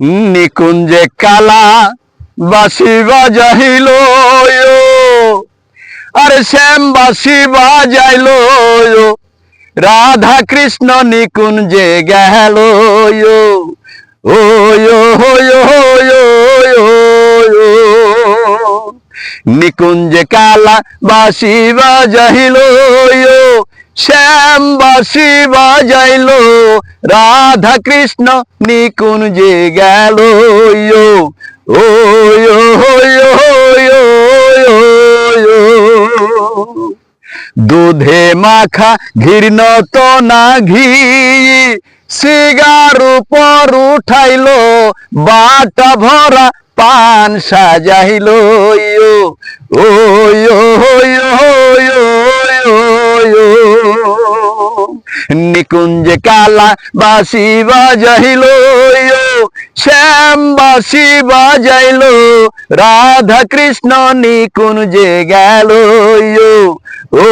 নিকুঞ্জে কালা বাসি বাজাইল, আরে শ্যাম বাসি বাজাইল, রাধা কৃষ্ণ নিকুঞ্জে গেল, ও নিকুঞ্জে কালা বাসি বাজাইল, শ্যাম বাসি বাজাইল, রাধা কৃষ্ণ নিকুঞ্জে গেল, ও দুধে মাখা ঘৃণত না ঘি, সিগার উপর উঠাইল, বাটা ভরা পান সাজাইল, ও নিকুঞ্জে কালা বাসি বাজাইল, শ্যাম বাসি বাজাইল, রাধা কৃষ্ণ নিকুঞ্জে গেল, ও